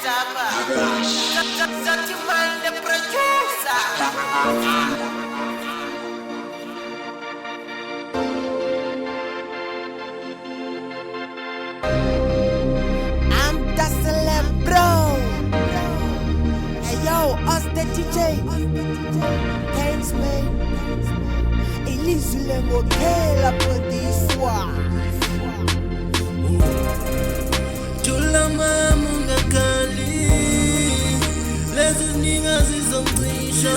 the celeb bro. Hey yo, us the DJ. Thanks man. Ilizule ngokela podiswa. Tulama mungakali lezi ninga zizongcisha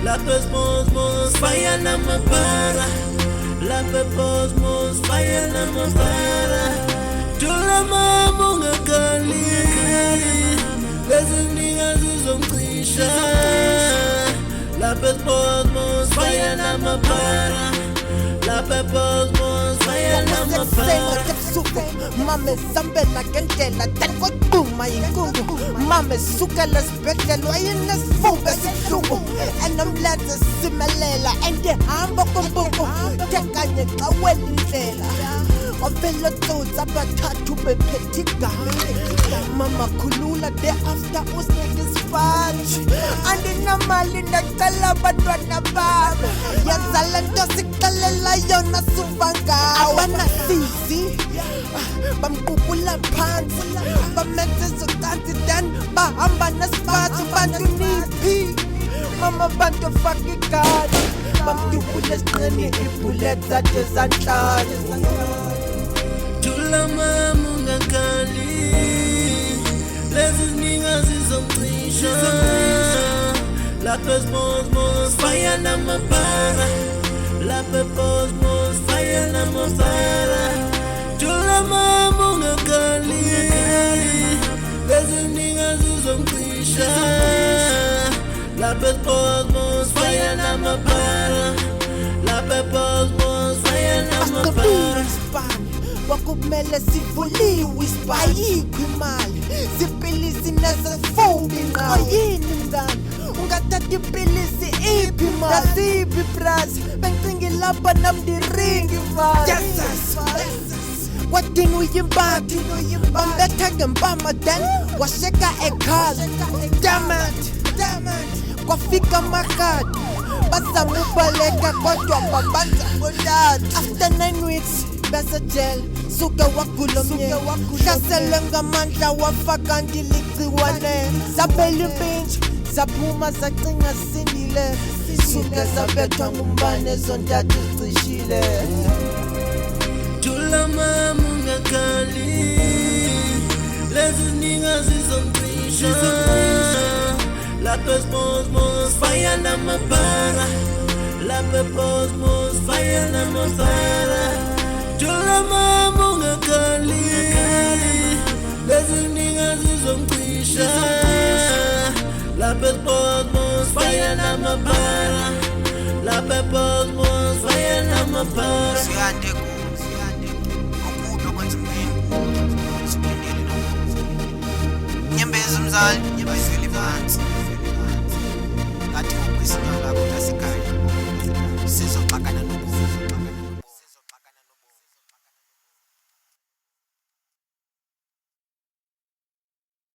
lapha Mos fire namapara lapha Mos fire namapara Tulama mungakali lezi ninga zizongcisha lapha Mos fire namapara lapha Mos fire namapara Mame zambela ngendlela tankoduma inkungu Mame sukela sibhedlela wayenesifumbe esibuhlungu enomlenze simelela endihamba kumbuku tekanye xawela indlela wavela tsotsi abathathu bephethe igama mama khulula thereafter usinike isipaji andinamali ndacela abantwana babo yazala nto sixelela yona suva ngawo abanasizi bamqukula phansi bamenze zocansi then bahamba nesifazi bantu niphi mama bantu faka igadi bamdubula esiqini ibullet zathe zanhlanu Tulama mungakali lezi ninga zizongcisha lapha Mos fire namapara lapha Mos fire namapara Tulama mungakali lezi ninga zizongcisha lapha Mos fire namapara lapha Mos fire namapara wakumele sivuliwe isipayikho imali zipilisi nezifumbi ngqo yini mngani ungathatha ipilisi iphi mali nasiphi iprazi bengicinga lapha namdiringi mali wadini uyimbathi bambetha ngempama then washeka ekhala dammit kwafika amakati bazama ubaleka kodwa babanza bontathu after 9 weeks bese jail suke wagula umyeni hlasele ngamandla wafaka ndiligciwane zabela impintshi zaphuma zacinga sindile suke zabethwa ngumbane zontathu zicishile Tulama mungakali lezi ninga zizongcisha lapha Mos fire namapara lapha Mos fire namapara Tulama mungakali lezi ninga zizongcisha lapha Mos fire namapara lapha Mos fire namapara Nyembezi mzali